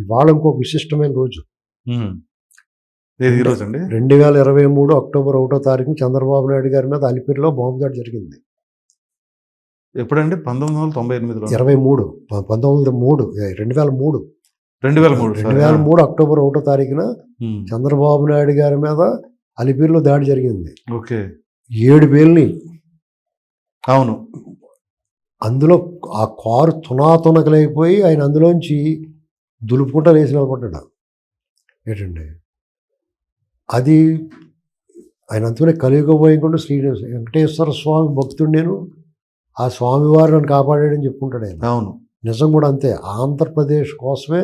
ఇవాళ ఇంకొక విశిష్టమైన రోజు. ఈ రోజు అండి 2023 అక్టోబర్ 1వ తారీఖున చంద్రబాబు నాయుడు గారి మీద అలిపిరిలో బాంబు దాడి జరిగింది. ఎప్పుడండి? 1998లో 23 2003 2003 అక్టోబర్ 1వ తారీఖున చంద్రబాబు నాయుడు గారి మీద అలిపిరిలో దాడి జరిగింది. ఓకే. 7 పేల్ని. అవును. అందులో ఆ కారు తునాతునకలైపోయి ఆయన అందులోంచి దులుపుకుంటా లేచి నిలబడ్డాడు. ఏంటండి అది ఆయన అంతనే కలియుగబోయకుండా శ్రీ వెంకటేశ్వర స్వామి భక్తుడు, నేను ఆ స్వామివారు నన్ను కాపాడాడని చెప్పుకుంటాడు ఆయన. అవును, నిజం కూడా అంతే. ఆంధ్రప్రదేశ్ కోసమే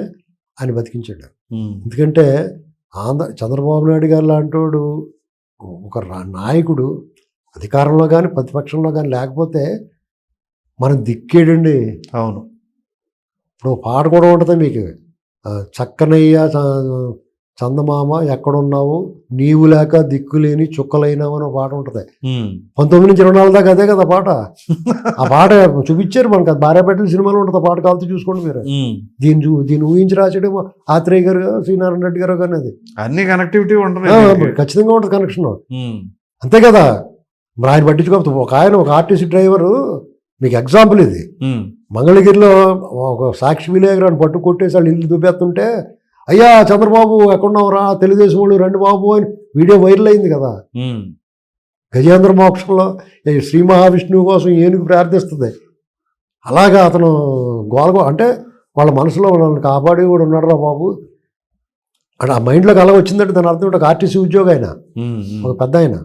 ఆయన బతికించాడు. ఎందుకంటే చంద్రబాబు నాయుడు గారు లాంటి వాడు ఒక నాయకుడు అధికారంలో కానీ ప్రతిపక్షంలో కానీ లేకపోతే మనం దిక్కేడండి. అవును. ఇప్పుడు పాట కూడా ఉంటుంది మీకు, చక్కనయ్య చందమామ ఎక్కడున్నావు, నీవు లేక దిక్కులేని చుక్కలైనావు అని పాట ఉంటుంది. 19 నుంచి 24 దాకా అదే కదా పాట. ఆ పాట చూపించారు మనకు. అది భార్యాభర్తల సినిమాలో ఉంటుంది ఆ పాట, కాల్తో చూసుకోండి మీరు. దీన్ని ఊహించి రాసేయడం ఆత్రేయ గారు, శ్రీనారాయణ రెడ్డి గారు కానీ అది అన్ని కనెక్టివిటీ ఉంటుంది, ఖచ్చితంగా ఉంటుంది కనెక్షన్. అంతే కదా. మరి ఆయన పట్టించుకోకపోతే ఒక ఆర్టీసీ డ్రైవరు, మీకు ఎగ్జాంపుల్ ఇది, మంగళగిరిలో ఒక సాక్షి విలేకరాన్ని పట్టు కొట్టేసి వాళ్ళు ఇల్లు దుబ్బేస్తుంటే, అయ్యా చంద్రబాబు ఎక్కడున్నావురా, తెలుగుదేశం వాళ్ళు రండి బాబు అని వీడియో వైరల్ అయింది కదా. గజేంద్ర మోక్షంలో శ్రీ మహావిష్ణువు కోసం ఏనుగు ప్రార్థిస్తుంది. అలాగా అతను గోలగో అంటే వాళ్ళ మనసులో వాళ్ళని కాపాడి కూడా ఉన్నాడురా బాబు అంటే ఆ మైండ్లోకి అలా వచ్చిందంటే దాని అర్థం ఒక ఆర్టీసీ ఉద్యోగం ఆయన, ఒక పెద్ద ఆయన.